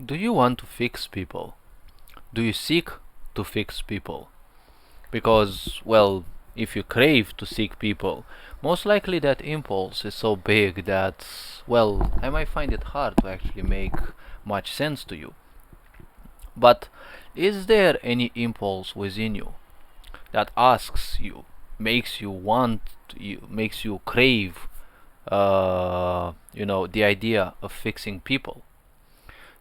Do you want to fix people? Do you seek to fix people? Because, well, if you crave to seek people, most likely that impulse is so big that, well, I might find it hard to actually make much sense to you. But is there any impulse within you that asks you, makes you want, makes you crave, the idea of fixing people?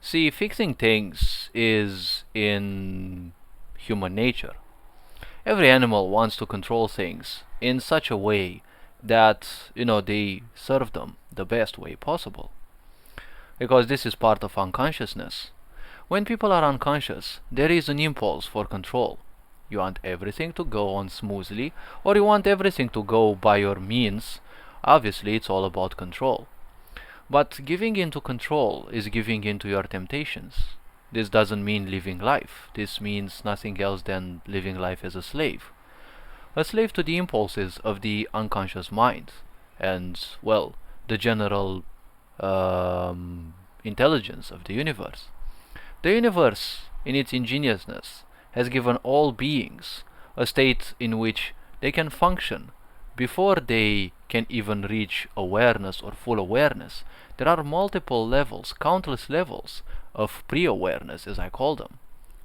See, fixing things is in human nature. Every animal wants to control things in such a way that, they serve them the best way possible. Because this is part of unconsciousness. When people are unconscious, there is an impulse for control. You want everything to go on smoothly, or you want everything to go by your means. Obviously, it's all about control. But giving into control is giving into your temptations. This doesn't mean living life. This means nothing else than living life as a slave. A slave to the impulses of the unconscious mind and, well, the general intelligence of the universe. The universe, in its ingeniousness, has given all beings a state in which they can function before they can even reach awareness or full awareness. There are multiple levels, countless levels of pre-awareness, as I call them.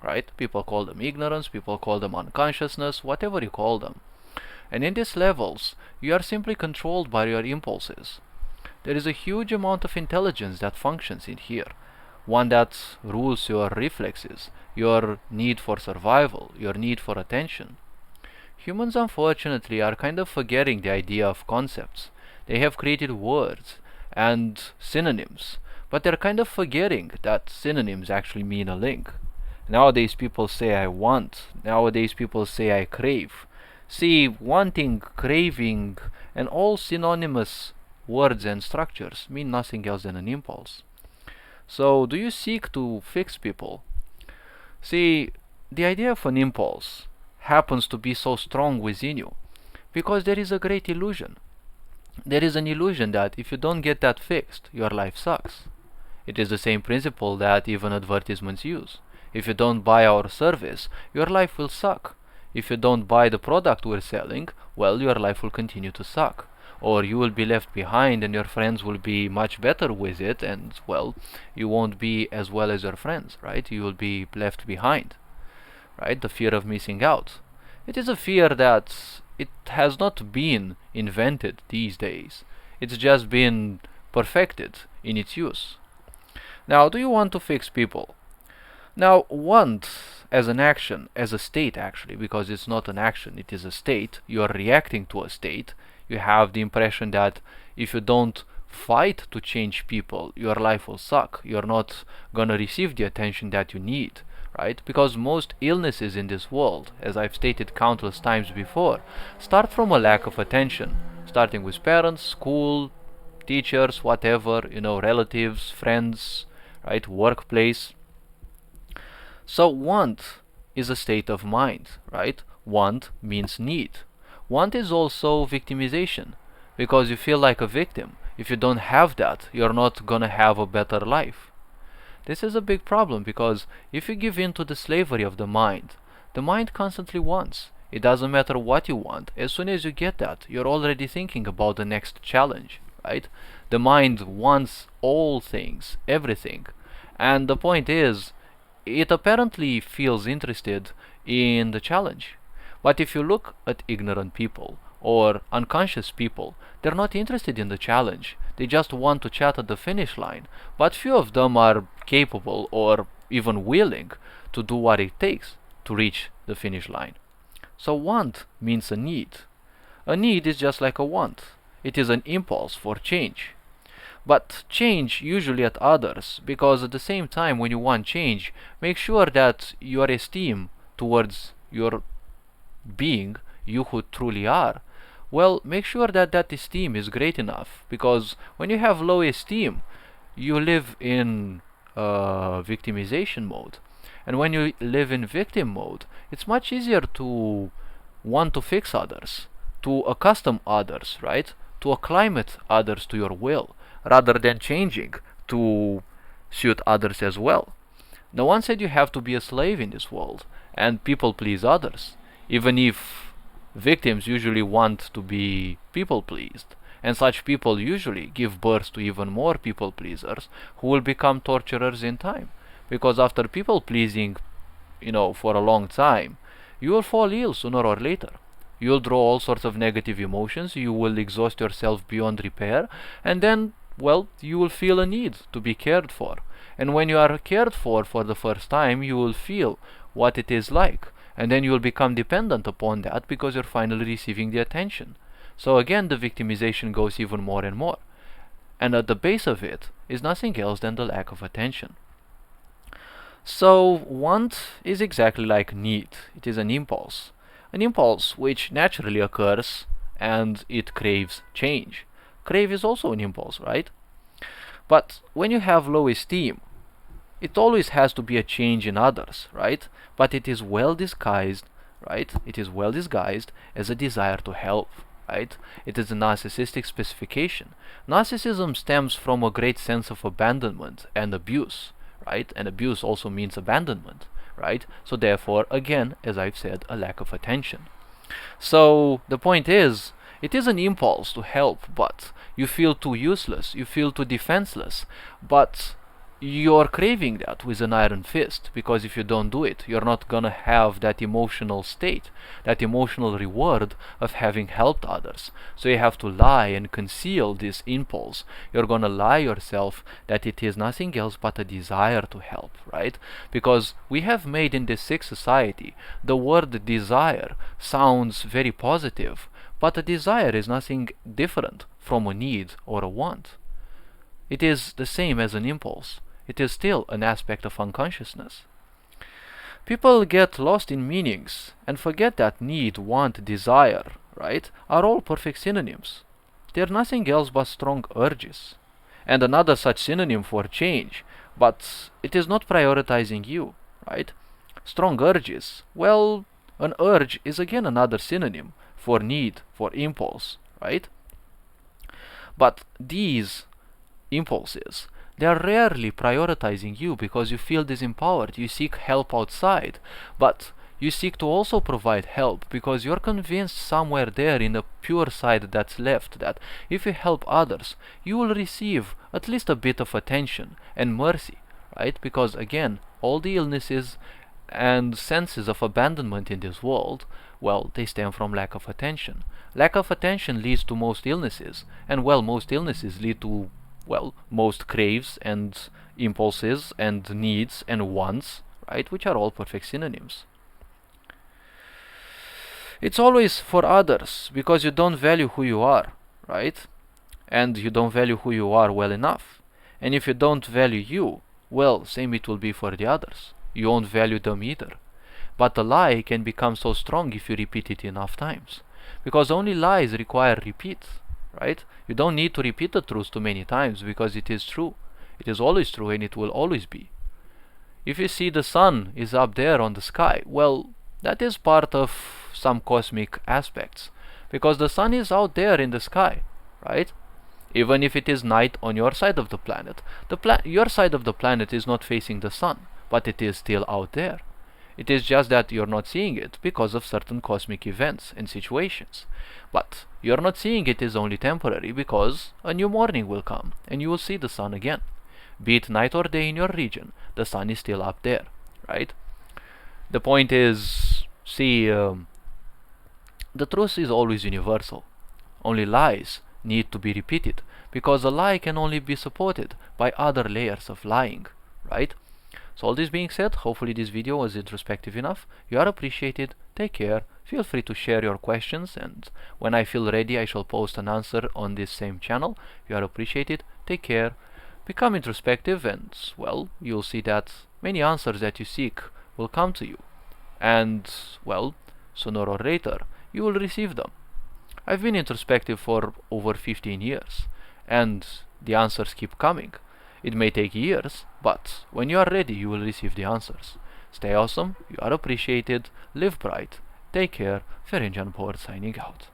Right? People call them ignorance, people call them unconsciousness, whatever you call them. And in these levels, you are simply controlled by your impulses. There is a huge amount of intelligence that functions in here. One that rules your reflexes, your need for survival, your need for attention. Humans, unfortunately, are kind of forgetting the idea of concepts. They have created words and synonyms, but they're kind of forgetting that synonyms actually mean a link. Nowadays people say I want, nowadays people say I crave. See, wanting, craving, and all synonymous words and structures mean nothing else than an impulse. So, do you seek to fix people? See, the idea of an impulse happens to be so strong within you because there is a great illusion. There is an illusion that if you don't get that fixed, your life sucks. It is the same principle that even advertisements use. If you don't buy our service, your life will suck. If you don't buy the product we're selling, well, your life will continue to suck. Or you will be left behind and your friends will be much better with it and, well, you won't be as well as your friends, right? You will be left behind, right? The fear of missing out. It is a fear that it has not been invented these days. It's just been perfected in its use. Now, do you want to fix people? Now, want as an action, as a state actually, because it's not an action, it is a state. You are reacting to a state. You have the impression that if you don't fight to change people, your life will suck. You're not gonna receive the attention that you need, right? Because most illnesses in this world, as I've stated countless times before, start from a lack of attention, starting with parents, school, teachers, whatever, relatives, friends, right? Workplace. So want is a state of mind, right? Want means need. Want is also victimization, because you feel like a victim. If you don't have that, you're not gonna have a better life. This is a big problem because if you give in to the slavery of the mind constantly wants. It doesn't matter what you want. As soon as you get that, you're already thinking about the next challenge, right? The mind wants all things, everything. And the point is, it apparently feels interested in the challenge. But if you look at ignorant people or unconscious people, they're not interested in the challenge. They just want to chat at the finish line. But few of them are capable or even willing to do what it takes to reach the finish line. So want means a need. A need is just like a want. It is an impulse for change. But change usually at others, because at the same time when you want change, make sure that your esteem towards your being, you who truly are, well, make sure that that esteem is great enough, because when you have low esteem, you live in victimization mode. And when you live in victim mode, it's much easier to want to fix others, to accustom others, right? To acclimate others to your will, rather than changing to suit others as well. No one said you have to be a slave in this world and people please others, even if victims usually want to be people pleased. And such people usually give birth to even more people pleasers who will become torturers in time. Because after people pleasing, for a long time, you will fall ill sooner or later. You will draw all sorts of negative emotions, you will exhaust yourself beyond repair, and then, you will feel a need to be cared for. And when you are cared for the first time, you will feel what it is like. And then you will become dependent upon that because you're finally receiving the attention. So again, the victimization goes even more and more. And at the base of it is nothing else than the lack of attention. So want is exactly like need. It is an impulse. An impulse which naturally occurs and it craves change. Crave is also an impulse, right? But when you have low esteem, it always has to be a change in others, right? But it is well disguised, right? It is well disguised as a desire to help, right? It is a narcissistic specification. Narcissism stems from a great sense of abandonment and abuse, right? And abuse also means abandonment, right? So therefore, again, as I've said, a lack of attention. So the point is, it is an impulse to help, but you feel too useless, you feel too defenseless, but you're craving that with an iron fist, because if you don't do it, you're not gonna have that emotional state, that emotional reward of having helped others. So you have to lie and conceal this impulse. You're gonna lie yourself that it is nothing else but a desire to help, right? Because we have made in this sick society, the word desire sounds very positive, but a desire is nothing different from a need or a want. It is the same as an impulse. It is still an aspect of unconsciousness. People get lost in meanings and forget that need, want, desire, right, are all perfect synonyms. They're nothing else but strong urges. And another such synonym for change, but it is not prioritizing you, right? Strong urges, an urge is again another synonym for need, for impulse, right? But these impulses, they are rarely prioritizing you because you feel disempowered. You seek help outside, but you seek to also provide help because you're convinced somewhere there in the pure side that's left that if you help others, you will receive at least a bit of attention and mercy, right? Because again, all the illnesses and senses of abandonment in this world, they stem from lack of attention. Lack of attention leads to most illnesses, and most illnesses lead to most craves and impulses and needs and wants, right, which are all perfect synonyms. It's always for others because you don't value who you are, right? And you don't value who you are well enough. And if you don't value you, same it will be for the others. You won't value them either. But a lie can become so strong if you repeat it enough times. Because only lies require repeat, right? You don't need to repeat the truth too many times because it is true. It is always true and it will always be. If you see the sun is up there on the sky, that is part of some cosmic aspects. Because the sun is out there in the sky, right? Even if it is night on your side of the planet, your side of the planet is not facing the sun, but it is still out there. It is just that you're not seeing it because of certain cosmic events and situations. But you're not seeing it is only temporary because a new morning will come and you will see the sun again. Be it night or day in your region, the sun is still up there, right? The point is, the truth is always universal. Only lies need to be repeated because a lie can only be supported by other layers of lying, right? So all this being said, hopefully this video was introspective enough. You are appreciated. Take care. Feel free to share your questions, and when I feel ready I shall post an answer on this same channel. You are appreciated. Take care. Become introspective and, you'll see that many answers that you seek will come to you. And, sooner or later, you will receive them. I've been introspective for over 15 years, and the answers keep coming. It may take years, but when you are ready, you will receive the answers. Stay awesome, you are appreciated, live bright, take care, Ferenjan Power signing out.